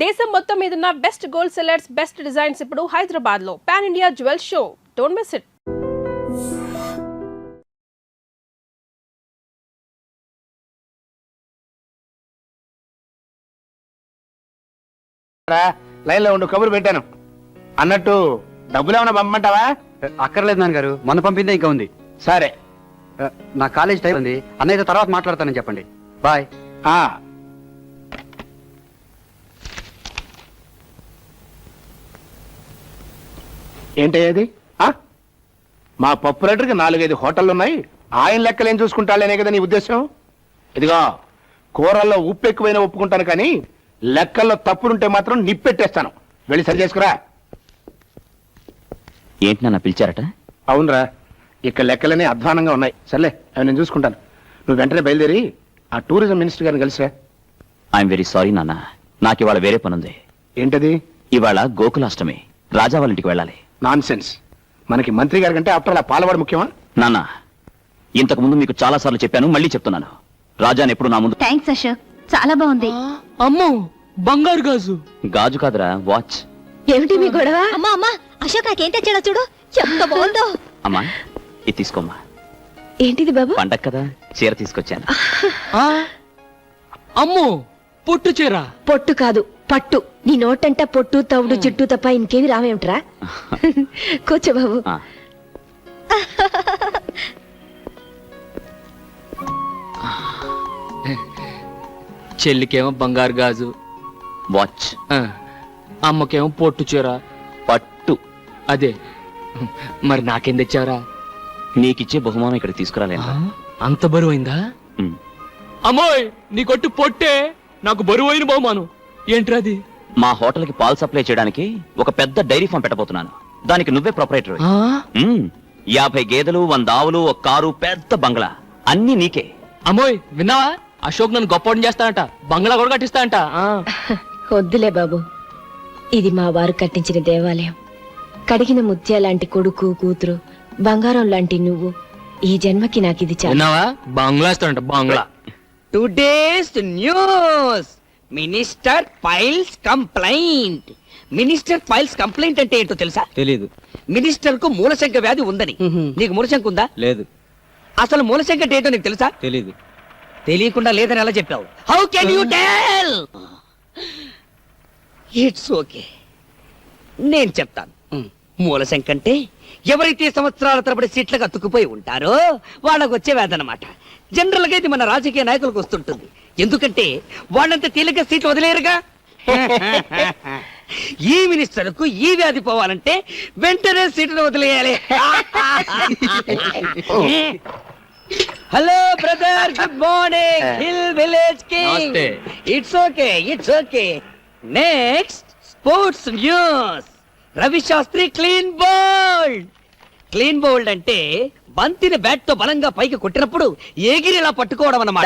దేశం మొత్తం మీదున్న best gold sellers, best designs ఇప్పుడు హైదరాబాద్ లో pan India jewel show. Don't miss it. Line లో ఉండు, కబురు పెట్టాను. అన్నట్టు డబ్బులు ఏమైనా పంపమంటావా? అక్కర్లేదు నాన్నగారు, మొన్న పంపిందే ఇంకా ఉంది. సరే. నా కాలేజ్ టైం ఉంది, అన్నయ్యతో తర్వాత మాట్లాడతానని చెప్పండి. బాయ్. ఏంటయ్యేది? మా పప్పు రేటర్కి 4-5 హోటళ్ళు ఉన్నాయి, ఆయన లెక్కలు ఏం చూసుకుంటాడనే కదా నీ ఉద్దేశం? ఇదిగో, కూరల్లో ఉప్పు ఎక్కువైనా ఒప్పుకుంటాను, కానీ లెక్కల్లో తప్పులుంటే మాత్రం నిప్పెట్టేస్తాను. వెళ్ళి సరి చేసుకురా. ఏంటి నాన్న పిలిచారట? అవునరా, ఇక్కడ లెక్కలనే అధ్వానంగా ఉన్నాయి. సర్లే, అవి నేను చూసుకుంటాను. నువ్వు వెంటనే బయలుదేరి ఆ టూరిజం మినిస్టర్ గారిని కలిసిరా. ఐఎమ్ వెరీ సారీ నాన్న, నాకు ఇవాళ వేరే పనుంది. ఏంటది? ఇవాళ గోకులాష్టమి, రాజా వాళ్ళ ఇంటికి వెళ్ళాలి. Non sense. మనకి మంత్రి గారి కంటే ఆఫ్టర్ అలా పాలవాడు ముఖ్యమా? నాన్న, ఇంతకు ముందు మీకు చాలా సార్లు చెప్పాను, మళ్ళీ చెప్తున్నాను. రాజాని ఎప్పుడు నా ముందు. థ్యాంక్స్ అశోక్, చాలా బాగుంది. అమ్మో, బంగారు గాజు. గాజు కాదురా, వాచ్. ఏమిటి మీ గొడవ? అమ్మా అమ్మా, అశోక్ నాకేం తెచ్చాడో చూడు, ఎంత బాగుందో. అమ్మా, ఇది తీసుకోమ్మా. ఏంటిది బాబు? పండగ కదా, చీర తీసుకొచ్చాను. అమ్మో, పొట్టు చీర. పొట్టు కాదు, పట్టు. నీ నోటంట పొట్టు, తవుడు, చుట్టూ తప్ప ఇంకేమి రావేమిట్రా? కూర్చో బాబు. ఆ. చెల్లికేమో బంగారు గాజు, వాచ్. అమ్మకేమో పొట్టు చీర, పట్టు. అదే. మరి నాకేం తెచ్చావరా? నీకిచ్చే బహుమానం ఇక్కడ తీసుకురాలేను. అంత బరువైందా? అమ్మోయ్, నీ కొట్టు పొట్టే, నాకు బరువైన బహుమానం. ఏంట్రా అది? మా హోటల్ కి పాలు సప్లై చేయడానికి ఒక పెద్ద డైరీ ఫామ్ పెట్టబోతున్నాను. దానికి నువ్వే ప్రొపరైటర్. 50 గేదెలు, 100 ఆవులు, ఒక కారు, పెద్ద బంగ్లా, అన్ని నీకే. అమ్మోయ్, విన్నావా? అశోక్ నన్ను గొప్పని చేస్తానంట, బంగ్లా కూడా కట్టిస్తానంట. వద్దులే బాబు, ఇది మా వారు కట్టించిన దేవాలయం. కడిగిన ముత్యాలాంటి కొడుకు, కూతురు, బంగారం లాంటి నువ్వు. ఈ జన్మకి నాకు ఇది చాలా. విన్నావా? బంగ్లా ఇస్తానంట, బంగ్లా. Today's news. Minister files complaint. Minister files complaint అంటే ఏంటో తెలుసా? తెలీదు. మినిస్టర్ కు మూలశంక వ్యాధి ఉందని. నీకు మూలశంక ఉందా? లేదు. అసలు మూలశంక అంటే ఏంటో నీకు తెలుసా? తెలీదు. తెలియకుండా లేదని ఎలా చెప్పావు? How can you tell? It's okay, నేను చెప్తాను. మూలశంక అంటే ఎవరైతే సంవత్సరాల తరబడి సీట్లకు అతుక్కుపోయి ఉంటారో వాళ్ళకు వచ్చే వ్యాధి అన్నమాట. జనరల్ గా ఇది మన రాజకీయ నాయకులకు వస్తుంటుంది, ఎందుకంటే వాళ్ళంతా తేలిక సీట్లు వదిలేరుగా. ఈ మినిస్టర్ కు ఈ వ్యాధి పోవాలంటే వెంటనే సీట్లు వదిలేయాలి. Hello brother, good morning. Hill village king. It's okay, it's okay. Next sports news. Ravi Shastri clean bowled. Clean bowled అంటే బంతిని బ్యాట్ తో బలంగా పైకి కొట్టినప్పుడు ఎగిరిలా పట్టుకోవడం అన్నమాట.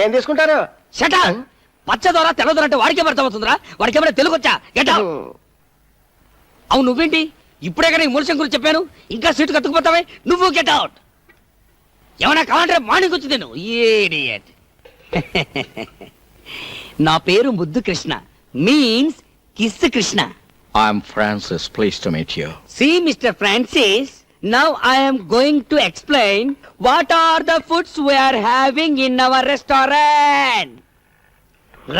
ఏం తీసుకుంటారు? షటా. పచ్చదోర తెల్లదోర అంటే వాడికే అర్థమవుతుందిరా? వాడికేమైనా తెలుగు వచ్చా? Get out. అవును, నువ్వేంటి ఇప్పుడే కానీ మూలశం గురించి చెప్పాను, ఇంకా సీటు కత్తుకుపోతావే? నువ్వు గెట్ అవుట్. ఏమన్నా కావాలంటే మార్నింగ్ వచ్చి నేను ఇడియట్. నా పేరు ముద్దు Krishna, means kiss Krishna. I'm Francis. Pleased to meet you. See, Mr. Francis, now I am going to explain what are the foods we are having in our restaurant.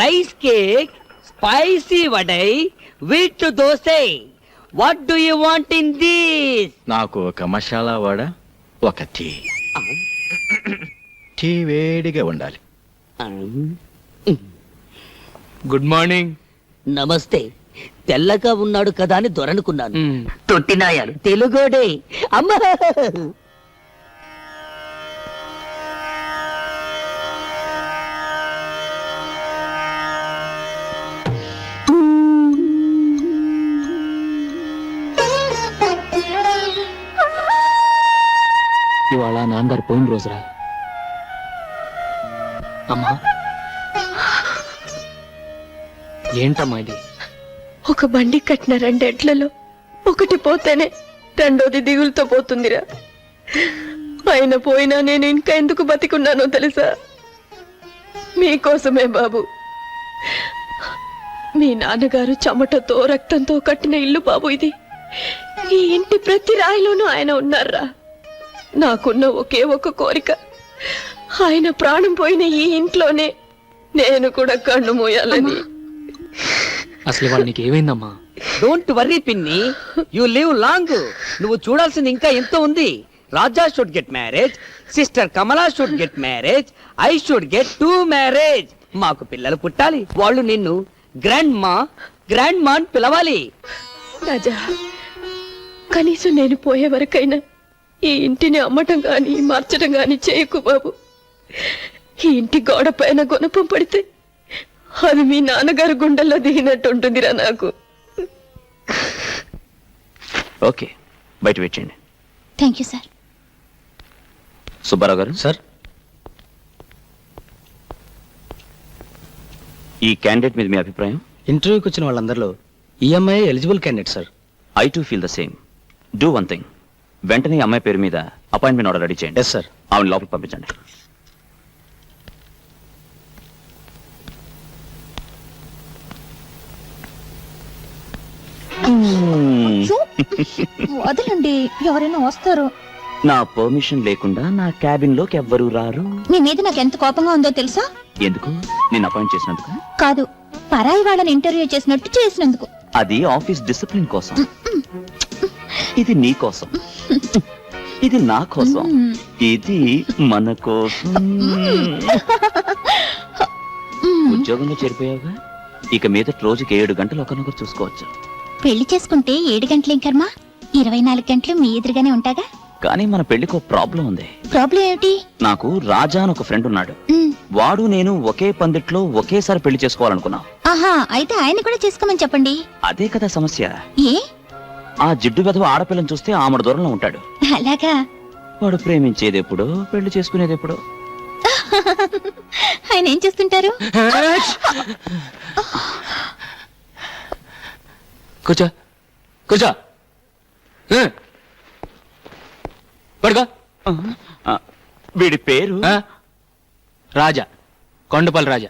Rice cake, spicy vadai, wheat dosai. What do you want in this? నాకు ఒక మసాలా వడ, ఒక tea. Tea వేడిగా ఉండాలి. Good morning. నమస్తే. తెల్లగా ఉన్నాడు కదా అని దొరనుకున్నాను. తొట్టినాయాలు తెలుగోడే. అమ్మా, ఇవాళ నాన్నగారు పోయిన రోజురా. అమ్మా, ఏంటమ్మా ఇది? ఒక బండి కట్టిన 2 ఎడ్లలో ఒకటి పోతేనే రెండోది దిగులుతో పోతుందిరా. ఆయన పోయినా నేను ఇంకా ఎందుకు బతికున్నానో తెలుసా? మీకోసమే బాబు. మీ నాన్నగారు చెమటతో రక్తంతో కట్టిన ఇల్లు బాబు ఇది. ఈ ఇంటి ప్రతి రాయిలోనూ ఆయన ఉన్నారా. నాకున్న ఒకే ఒక కోరిక, ఆయన ప్రాణం పోయిన ఈ ఇంట్లోనే నేను కూడా కన్ను మూయాలని. అసలు వాళ్ళు నీకు ఏమైందమ్మా? డోంట్ వర్రీ పిన్ని, యు లివ్ లాంగ్. నువ్వు చూడాల్సింది ఇంకా ఎంతో ఉంది. Raja should get marriage, sister Kamala should get marriage, I should get 2 marriage. మాకు పిల్లలు పుట్టాలి. వాళ్ళు నిన్ను గ్రాండ్ మా అని పిలవాలి. రాజా, కనీసం నేను పోయే వరకైనా ఈ ఇంటిని అమ్మటం గాని మార్చడం గాని చేయకు బాబు. ఈ ఇంటి గోడ పైన గుణపం పడితే అది మీ నాన్నగారు గుండెల్లో దిగినట్టు ఉంటుందిరా నాకు. ఓకే, బయట వెయిట్ చేయండి. Thank you sir. సుబ్బారావు గారు సార్, ఈ క్యాండిడేట్ మీద మీ అభిప్రాయం? ఇంటర్వ్యూకి వచ్చిన వాళ్ళందరిలో ఈఎంఐ eligible candidate sir. I too feel the same. Do one thing, వెంటనే ఈ అమ్మాయి పేరు మీద అపాయింట్మెంట్ ఆర్డర్ రెడీ చేయండి. Yes sir. ఆవిడ లోపలికి పంపించండి. వదలండి, ఎవరైనా వస్తారు. నా పర్మిషన్ లేకుండా నా క్యాబిన్ లోకి ఎవ్వరూ రారు. మీ మీద నాకు ఎంత కోపంగా ఉందో తెలుసా? ఎందుకు? నేను అపాయింట్ చేసినందుకు కాదు, పరాయి వాళ్ళని ఇంటర్వ్యూ చేసినట్టు చేసినందుకు. అది ఆఫీస్ డిసిప్లిన్ కోసం. ఇది నీ కోసం, ఇది నా కోసం, ఇది మన కోసం. ఉద్యోగంలో చేరిపోయావుగా, ఇక మీద రోజుకి 7 గంటలు ఒకరినొకరు చూసుకోవచ్చు. పెళ్లి చేసుకుంటే 7 గంటలేం కర్మ, 24 గంటలు మీ ఎదురుగానే ఉంటాగా. కానీ మన పెళ్లికి ఒక ప్రాబ్లం ఉంది. ప్రాబ్లం ఏమిటి? నాకు రాజా అని ఒక ఫ్రెండ్ ఉన్నాడు. మ్, వాడు నేను ఒకే పందిట్లో ఒకేసారి పెళ్లి చేసుకోవాలనుకున్నాం. ఆహా, అయితే ఆయన కూడా చేసుకోమని చెప్పండి. అదే కదా సమస్య. ఏ? ఆ జిడ్డు వెధవ ఆడపిల్లని చూస్తే ఆమెడు దూరంలో ఉంటాడు. అలాగా? వాడు ప్రేమించేది ఎప్పుడో, పెళ్లి చేసుకునేది ఎప్పుడో. ఆయన ఏం చేస్తుంటారు? కూర్చో కూర్చో. పడుకో. ఆ, వీడి పేరు రాజా, కొండపల్లి రాజా.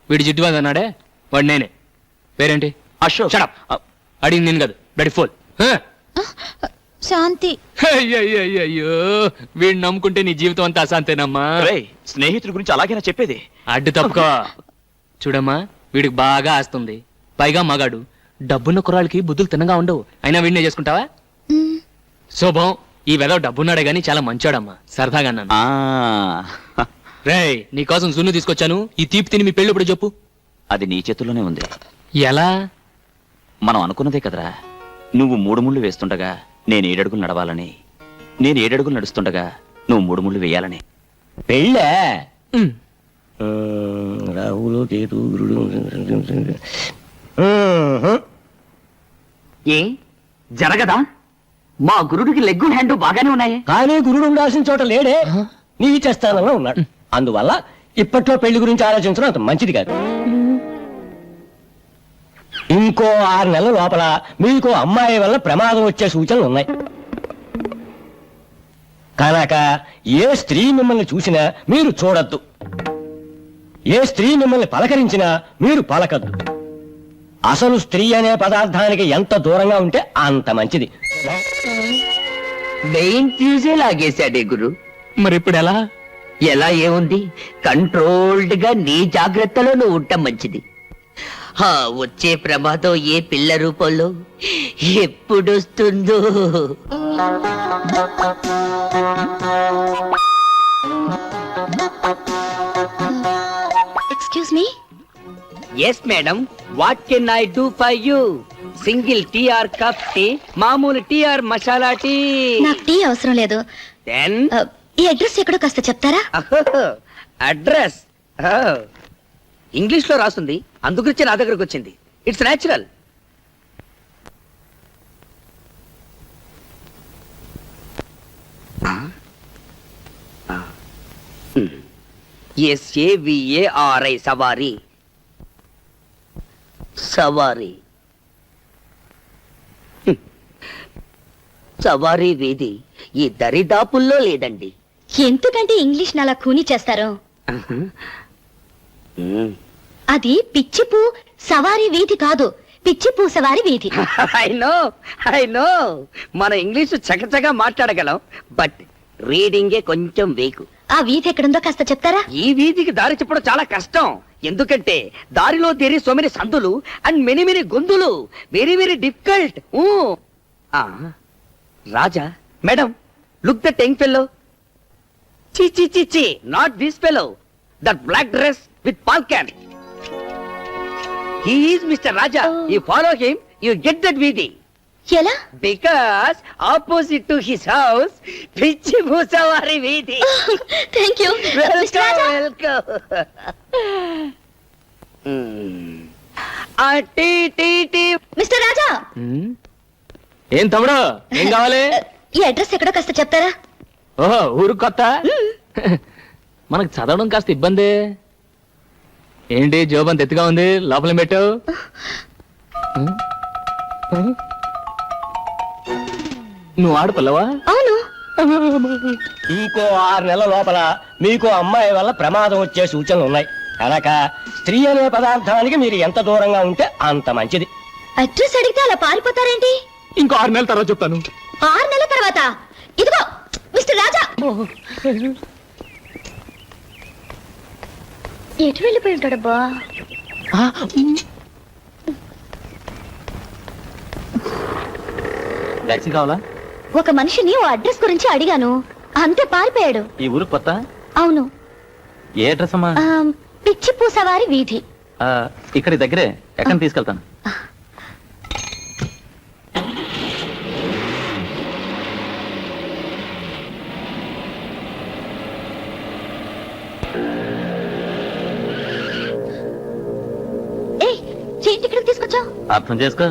వీడి జిడ్డు అన్నాడే, వాడు నేనే. పేరేంటి? అశోక్. Shut up. అడిగింది నేను కాదు, డడి ఫోల్. శాంతి. అయ్యో, వీడిని నమ్ముకుంటే నీ జీవితం అంతా అశాంతేనమ్మా. రేయ్, స్నేహితుడి గురించి అలాగేనా చెప్పేది? అడ్డు తప్పుకో. చూడమ్మా, వీడికి బాగా ఆస్తుంది, పైగా మగాడు. డబ్బున్న కుర్రాళ్ళకి బుద్ధులు తిన్నగా ఉండవు. అయినా వీడినే చేసుకుంటావా? మ్, శోభం, ఈ వెదవ డబ్బున్నాడే గాని చాలా మంచోడమ్మా. సరదాగా అన్నాను. రేయ్, నీకోసం జున్ను తీసుకొచ్చాను. ఈ తీపి తిని మీ పెళ్ళి ఇప్పుడు చెప్పు. అది నీ చేతుల్లోనే ఉంది. ఎలా? మనం అనుకున్నదే కదరా. నువ్వు 3 ముళ్ళు వేస్తుండగా నేను 7 అడుగులు నడవాలని, నేను 7 అడుగులు నడుస్తుండగా నువ్వు 3 ముళ్ళు వేయాలని. పెళ్ళే ఉమ్. రాహులు కేతు గురుడు. ఏ జరగదా? మా గురుడికి లెగ్గు హ్యాండ్ బాగానే ఉన్నాయి. కానీ గురుడు ఉండాల్సిన చోట లేడే, నీచ స్థానంలో ఉన్నాడు. అందువల్ల ఇప్పట్లో పెళ్లి గురించి ఆలోచించడం అంత మంచిది కాదు. ఇంకో 6 నెలల లోపల మీకు అమ్మాయి వల్ల ప్రమాదం వచ్చే సూచనలు ఉన్నాయి. కనుక ఏ స్త్రీ మిమ్మల్ని చూసినా మీరు చూడొద్దు, ఏ స్త్రీ మిమ్మల్ని పలకరించినా మీరు పలకద్దు. అసలు స్త్రీ అనే పదార్థానికి ఎంత దూరంగా ఉంటే అంత మంచిది. మెయిన్ ఫ్యూజే లాగేశాడే గురు. మరి ఇప్పుడు ఎలా? ఎలా ఏముంది, కంట్రోల్డ్ గా నీ జాగ్రత్తలో నువ్వు ఉండటం మంచిది. వచ్చే ప్రమాదం ఏ పిల్ల రూపంలో ఎప్పుడొస్తుందో. Excuse me. Yes madam, what can I do for you? Single tea or cup tea, మామూలు టీఆర్ మసాలా టీ. నాకు టీ అవసరం లేదు. దెన్ ఈ అడ్రస్ ఎక్కడో కాస్త చెప్తారా? అడ్రస్ ఇంగ్లీష్ లో రాస్తుంది, అందుగురించి నా దగ్గరకు వచ్చింది. It's natural. SAVARI సవారీ. సవారీ సవారీ వీధి ఈ దరిదాపుల్లో లేదండి. ఎందుకంటే ఇంగ్లీష్ అలా కూని చేస్తారు? అది పిచ్చిపు సవారీ వీధి కాదు, పిచ్చి పూసవారి వీధి. ఐ నో మన ఇంగ్లీషు చకచగా మాట్లాడగలం, బట్ రీడింగే కొంచెం వీకు. ఆ వీధి ఎక్కడుందో కాస్త చెప్తారా? ఈ వీధికి దారి చెప్పడం చాలా కష్టం, ఎందుకంటే దారిలో దేరి సో మెనీ సందులు అండ్ మెనీ మెనీ గొంతులు, very very difficult. Raja, madam, look the young fellow. చి చి చి చి, not this fellow, that black dress with pal cap. He is Mr. Raja. You follow him, you get that వీధి. ఎలా? Because opposite to his house, పిచ్చి భూసవారి వీధి. Thank you. Welcome. Tea tea tea. Mister Raja, ఏం తమ్ముడు, ఏం కావాలి? ఈ అడ్రస్ ఎక్కడో కాస్త చెప్తారా? ఓహో, ఊరు కొత్త. మనకు చదవడం కాస్త ఇబ్బంది. ఏంటి జోబంత ఎత్తుగా ఉంది, లోపల పెట్టావు? నువ్వు ఆడపిల్లవా? అవును. ఇంకో 6 నెలల లోపల మీకు అమ్మాయి వల్ల ప్రమాదం వచ్చే సూచనలు ఉన్నాయి కనుక స్త్రీ అనే పదార్థానికి మీరు ఎంత దూరంగా ఉంటే అంత మంచిది. అడ్రస్ అడిగితే అలా పారిపోతారేంటి? ఇంకో 6 నెలల తర్వాత చెప్తాను. 6 నెలల తర్వాత? ఇదిగో మిస్టర్ రాజా. ఎటు వెళ్ళిపోయి ఉంటాడబ్బా? టాక్సీ కావాలా? ఒక మనిషిని ఓ అడ్రస్ గురించి అడిగాను, అంతే పారిపోయాడు. ఈ ఊరు కొత్త? అవును. ఏ అడ్రస్ అమ్మా? పిచ్చి పూసవారి వీధి. ఇక్కడి దగ్గరే, ఎక్కడ తీసుకెళ్తాను. ఏంటి ఇక్కడికి తీసుకొచ్చావు? అర్థం చేసుకో.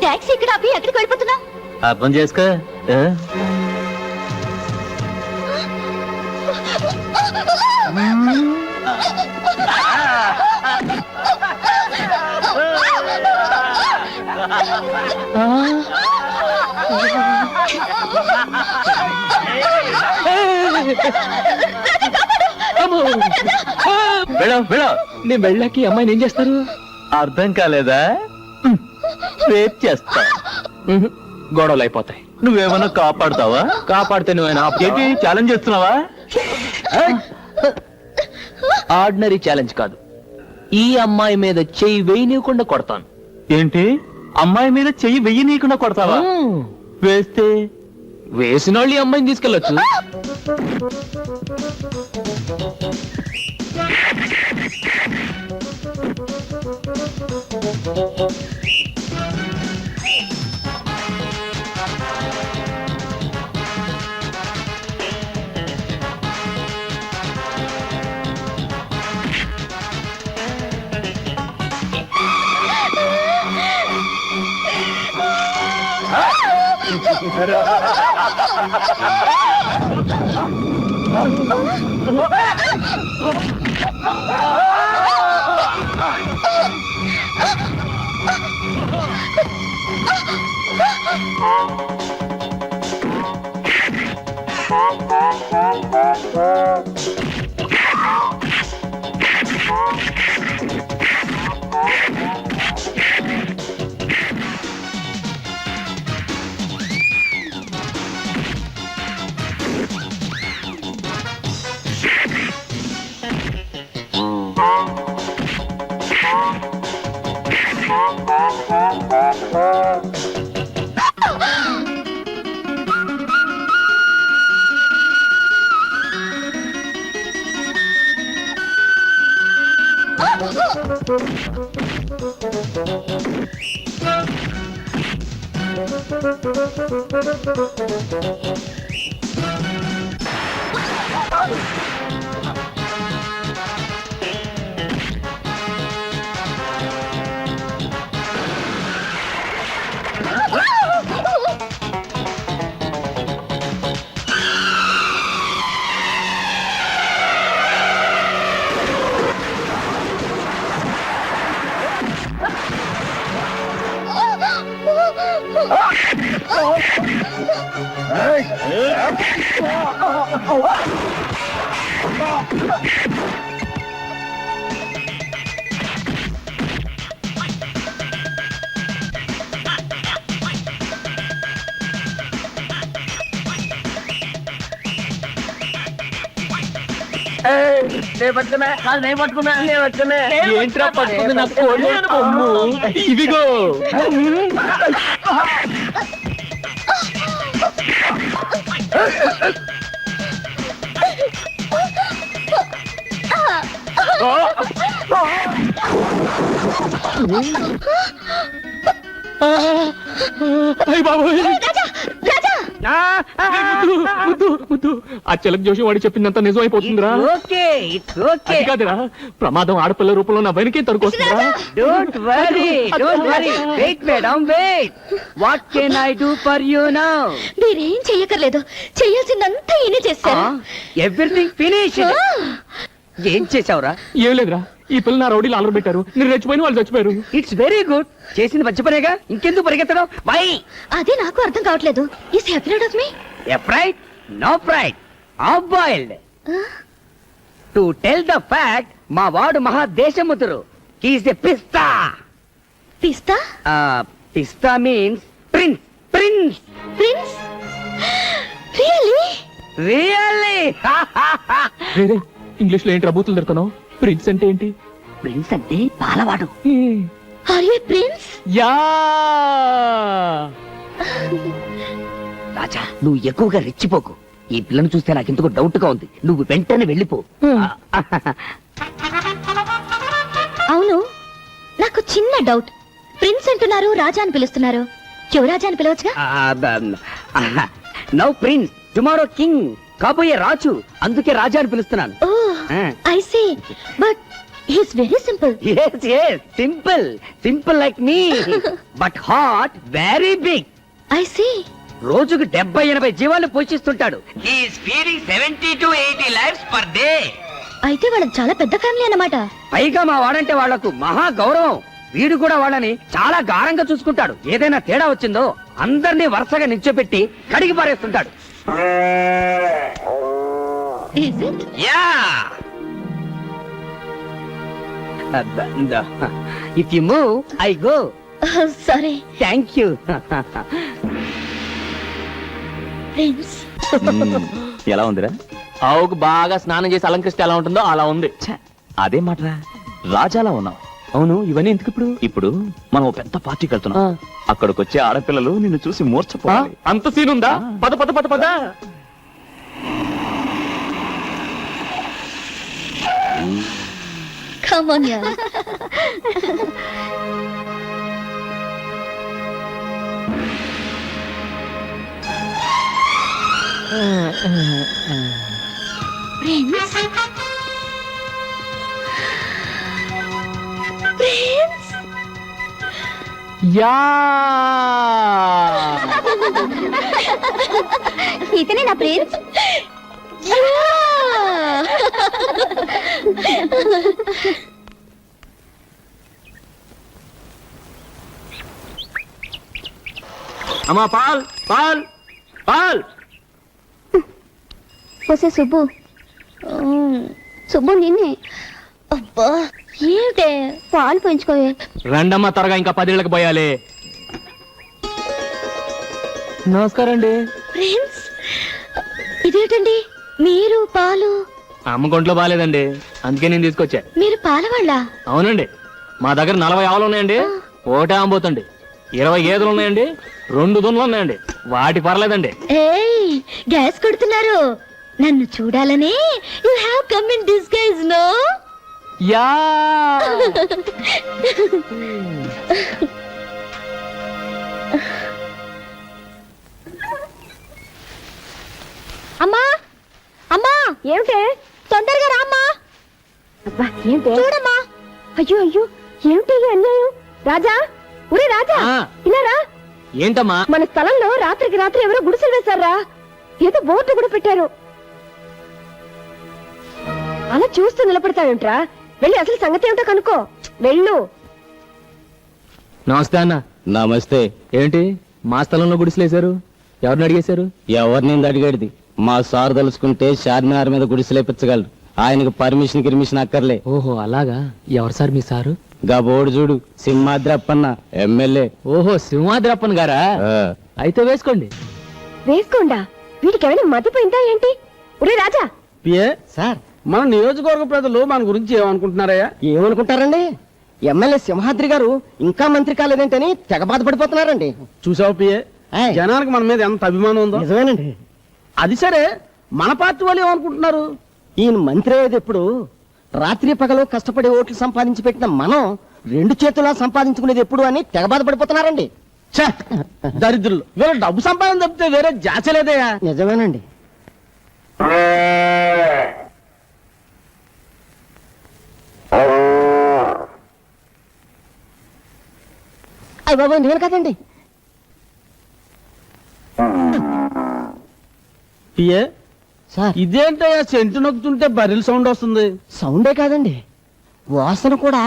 టాక్సీ ఇక్కడ ఆపి ఎక్కడికి వెళ్ళిపోతున్నావు? అర్థం చేసుకో. నేను వెళ్ళాకి అమ్మాయిని ఏం చేస్తారు? అర్థం కాలేదా? రేప్ చేస్తా. గొడవలు అయిపోతాయి. నువ్వేమన్నా కాపాడుతావా? కాపాడితే నువ్వేనా ఛాలెంజ్ చేస్తున్నావా? ఆర్డినరీ ఛాలెంజ్ కాదు, ఈ అమ్మాయి మీద చెయ్యి వేయనీయకుండా కొడతాను. ఏంటి, అమ్మాయి మీద చెయ్యి వెయ్యనీయకుండా కొడతావా? వేస్తే వేసిన వాళ్ళు ఈ అమ్మాయిని తీసుకెళ్ళొచ్చు. ఏంట్రా పట్టుకుంది నా కోడి కొమ్ము? ఇదిగో అయ్య బాబోయ్. ముద్దు, ముద్దు. ఆ చిలక జోషి వాడి చెప్పిందంతా నిజం అయిపోతుందిరా. ఓకే ఇట్స్ ఓకే అది కాదురా, ప్రమాదం ఆడపిల్ల రూపంలో నా వెనకే తరుకొస్తుందిరా. Don't worry wait madam wait what can I do for you now మీరేం చెయ్యకర్లేదు, చెయ్యాల్సిందంతా ఈయనే చేశారు. ఎవ్రీథింగ్ ఫినిష్ ఏం చేసావురా? ఏం లేదురా, ఈ పిల్ల నా రౌడీలు అలర పెట్టారు, నేను రెచ్చిపోయిన వాళ్ళు చచ్చిపోయారు. ఇట్స్ వెరీ గుడ్, చేసింది మంచి పనేగా, ఇంకెందుకు పరిగెత్తడం? వై అదే నాకు అర్థం కావట్లేదు. Is afraid of me? A pride no pride of boiled to tell the fact మా వాడు మహా దేశముతురు. హీస్ ఎ పిస్తా. పిస్తా? పిస్తా means prince. Prince prince? Really? Really వేరే ఇంగ్లీష్ లో ఏంటి రబూతులు తిడుతున్నావు? ప్రిన్స్ అంటే ఏంటి? ప్రిన్స్ అంటే పాలవాడు. Are you prince? Yeah. Raja నువ్వు ఎక్కువగా రెచ్చిపోకు. ఈ పిల్లను చూస్తే నాకు ఎందుకు డౌట్ గా ఉంది. నువ్వు వెంటనే వెళ్ళిపో. అవును, నాకు చిన్న డౌట్. ప్రిన్స్ అంటున్నారు, రాజా అని పిలుస్తున్నారు. యువరాజా అని పిలవచ్చుగా? నౌ ప్రిన్స్, టుమారో కింగ్, కాబోయే రాజు, అందుకే రాజా అని పిలుస్తున్నాను. Oh I see, but he's very simple. yes yes simple simple like me but heart very big. I see. రోజుకు 70-80 జీవాలు పోషిస్తుంటాడు. he is feeding 70 to 80 lives per day. అయితే వాళ్ళకి చాలా పెద్ద ఫ్యామిలీ అన్నమాట. పైగా మా వాడంటే వాళ్లకు మహా గౌరవం. వీడు కూడా వాళ్ళని చాలా గారంగా చూసుకుంటాడు. ఏదైనా తేడా వచ్చిందో అందరినీ వరుసగా నిల్చోపెట్టి కడిగి పారేస్తుంటాడు. Is it? Yeah. If you move, I go. Sorry. Thank you. Prince. ఎలా ఉందిరా? ఆవుకు బాగా స్నానం చేసి అలంకరిస్తే ఎలా ఉంటుందో అలా ఉంది. అదే మాటరా, రాజాలా ఉన్నావు. అవును, ఇవన్నీ ఎందుకు ఇప్పుడు? ఇప్పుడు మనం ఓ పెద్ద పార్టీకి వెళ్తున్నాం. అక్కడికి వచ్చే ఆడపిల్లలు నిన్ను చూసి మూర్ఛపోవాలి. అంత సీన్ ఉందా? పద పద పద పద. Come on, yeah. Prince? Prince? Yeah. ఇతనే నా ప్రిన్స్? అమ్మా పాల్ పాల్ పాల్. వసే సుబ్బు. సుబ్బు నిన్నే. అబ్బా ఏమిటే పాలు పెంచుకోవే. రండమ్మా త్వరగా, ఇంకా 10 ఏళ్ళకి పోయాలి. నమస్కారం అండి. ప్రిన్స్, ఇదేంటండి మీరు పాలు? అమ్మ గుంట్లో బాగాలేదండి, అందుకే నేను తీసుకొచ్చా. మీరు పాలవాళ్ళ? అవునండి, మా దగ్గర 40 ఆవులు ఉన్నాయండి, ఒకటే అమ్మబోతండి. 20 గేదెలు ఉన్నాయండి, 2 దున్నులు ఉన్నాయండి, వాటి పర్లేదండి. ఏయ్ గ్యాస్ కొడుతున్నారు. నన్ను చూడాలని you have come in disguise no? Yeah. అమ్మా అమ్మా, ఏమిటే? తొందరగా రామ్మా. అబ్బా ఏంటి చూడమ్మా. అయ్యో అయ్యో ఏమిటి ఈ అన్యాయం? రాజా, ఒరే రాజా, ఇలా రా. ఏంటమ్మా? మన స్థలంలో రాత్రికి రాత్రి ఎవరో గుడిసెలు వేశారా? ఏదో బోర్డు కూడా పెట్టారు. అలా చూస్తూ నిలబడతావేంట్రా? వెళ్ళి అసలు సంగతి ఏమిటో కనుక్కో. వెళ్ళు. నమస్తే అన్న. నమస్తే. ఏంటి మా స్థలంలో గుడిసెలేశారు? ఎవరిని అడిగేశారు? ఎవరిని అడిగేది? మా సార్ తలుచుకుంటే చార్మినార్ మీద గుడిసెలేపించగలరు. ఆయనకు పర్మిషన్ అక్కర్లే. ఓహో అలాగా. ఎవరు సార్ మీ సారు? గా బోర్డు చూడు, సింహాద్రప్పన్న ఎమ్మెల్యే. ఓహో సింహాద్రప్పన్ గారా? అయితే వేసుకోండి. వేసుకోండా? వీటికి ఏమైనా మతిపోయిందా ఏంటి? ఒరే రాజా, పిఏ సార్ మన నియోజకవర్గ ప్రజలు మన గురించి ఏమనుకుంటున్నారయ్యా? ఏమనుకుంటారండి? ఎమ్మెల్యే సింహాద్రి గారు ఇంకా మంత్రి కాలేదేంటని తెగ బాధపడిపోతున్నారండి. చూసావు పిఏ, ఏయ్. జనానికి మన మీద ఎంత అభిమానం ఉందో. నిజమేనండి. అది సరే, మన పార్టీ వాళ్ళు ఏమనుకుంటున్నారు? ఈయన మంత్రి అయ్యేది ఎప్పుడు? రాత్రి పగలు కష్టపడి ఓట్లు సంపాదించి పెట్టిన మనం 2 చేతులా సంపాదించుకునేది ఎప్పుడు అని తెగ బాధపడిపోతున్నారండి. ఛే, దరిద్రులు. వీళ్ళు డబ్బు సంపాదన తప్పితే వేరే జాచలేదయ్యా. నిజమేనండి. అయ్య బాబు, నేను కదండి. పిఏ, సార్ ఇదేంటయ్యా సెంటు నొక్కుతుంటే బరిల్ సౌండ్ వస్తుంది? సౌండే కాదండి, వాసన కూడా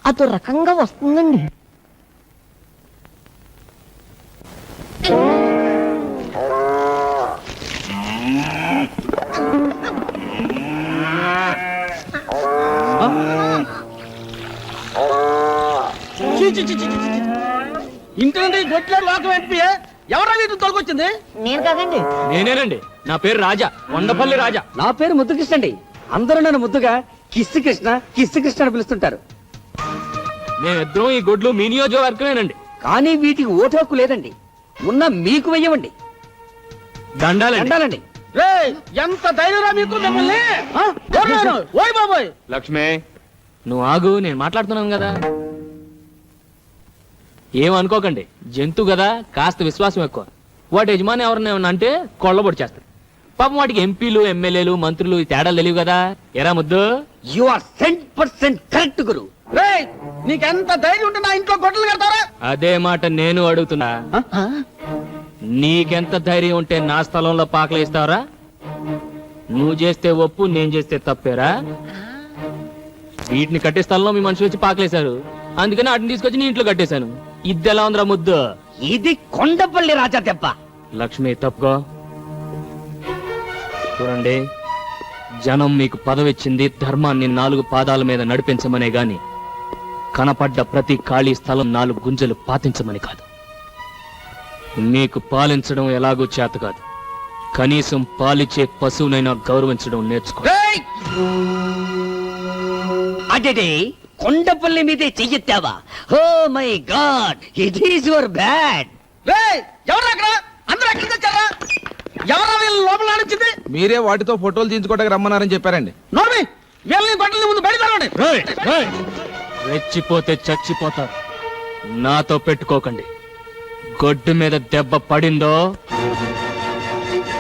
అదో రకంగా వస్తుందండి. ఇంటి గొట్ల లోకం ఏంటి పిఏ? ఎవరా వీటిని తొలగొచ్చింది? నేను కాదండి. నేనేనండి. నా పేరు రాజా, కొండపల్లి రాజా. నా పేరు ముద్దుకృష్ణ అండి. అందరూ నన్ను ముద్దుగా కిస్సు కృష్ణ అని పిలుస్తుంటారు. మేమిద్దరం ఈ గొడ్లు మీ నియోజకవర్గమేనండి. కానీ వీటికి ఓటు హక్కు లేదండి. ఉన్న మీకు వెయ్యమండి. దండాలండి. అంటానండి. ఎంత ధైర్యం మీకు మిమ్మల్ని? ఆ? ఎవరు? ఓయ్ బాబోయ్. లక్ష్మి నువ్వు ఆగు, నేను మాట్లాడుతున్నాను కదా. ఏమనుకోకండి, జంతు కదా, కాస్త విశ్వాసం ఎక్కువ. వాటి యజమాని ఎవరన్నా ఏమన్నా అంటే కొళ్ళబొడి చేస్తారు. పాపం వాటికి ఎంపీలు ఎమ్మెల్యేలు మంత్రులు ఈ తేడాలు తెలియవు కదా. ఎరా ముద్దు? యు ఆర్ 100% కరెక్ట్ గురు. నీకెంత ధైర్యం ఉంటే నా ఇంట్లో గొడ్డలు కడతారా? అదే మాట నేను అడుగుతున్నా. నీకెంత ధైర్యం ఉంటే నా స్థలంలో పాకలు ఇస్తావరా? నువ్వు చేస్తే ఒప్పు, నేను చేస్తే తప్పేరా? వీటిని కట్టే స్థలంలో మీ మనుషులు వచ్చి పాకలేశారు, అందుకని వాటిని తీసుకొచ్చి నీ ఇంట్లో కట్టేశాను. ఇది ఎలా ఉందిరా ముద్దు? ఇది కొండపల్లి రాజా దెబ్బ. లక్ష్మి తప్పుకో. చూడండి, జనం మీకు పదవిచ్చింది ధర్మాన్ని 4 పాదాల మీద నడిపించమనే గాని కనపడ్డ ప్రతి ఖాళీ స్థలం 4 గుంజలు పాతించమని కాదు. మీకు పాలించడం ఎలాగూ చేత కాదు, కనీసం పాలిచ్చే పశువునైనా గౌరవించడం నేర్చుకో. అదే కొండపల్లి మీదే చెయ్యెత్తావా? Oh my god, it is your bad. మీరే వాటితో ఫోటోలు తీయించుకోవడానికి రమ్మన్నారని చెప్పారండి. రెచ్చిపోతే చచ్చిపోతారు. నాతో పెట్టుకోకండి. గొడ్డు మీద దెబ్బ పడిందో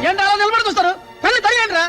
ఏంటి అలా నిలబడి చూస్తారు? కళ్ళు తగ్గండి రా.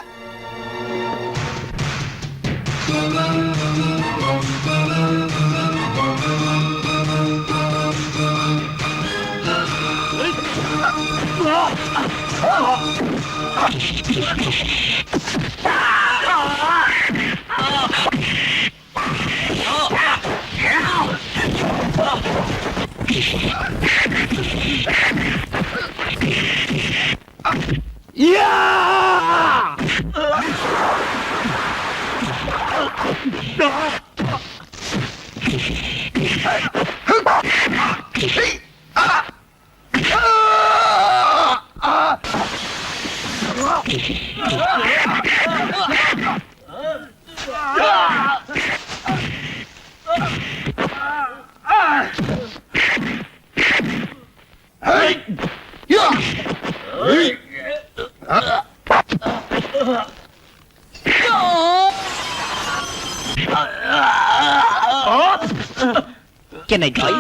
Can I join?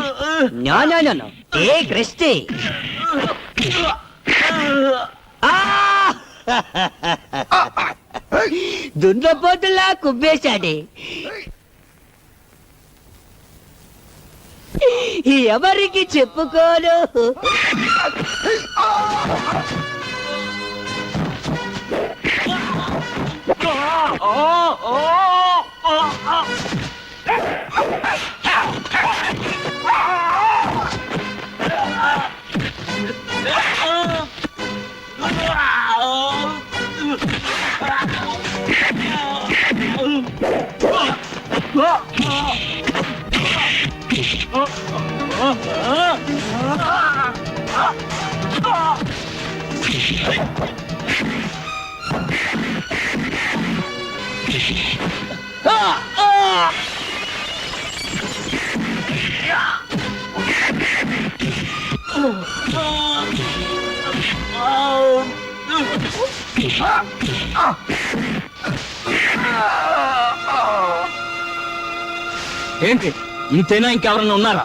No. Take rest. దున్నపోతులా కుబ్బేశాడే. ఎవరికి చెప్పుకోను. ఏంటి ఇంతేనా ఇంకెవరన్నా ఉన్నారా?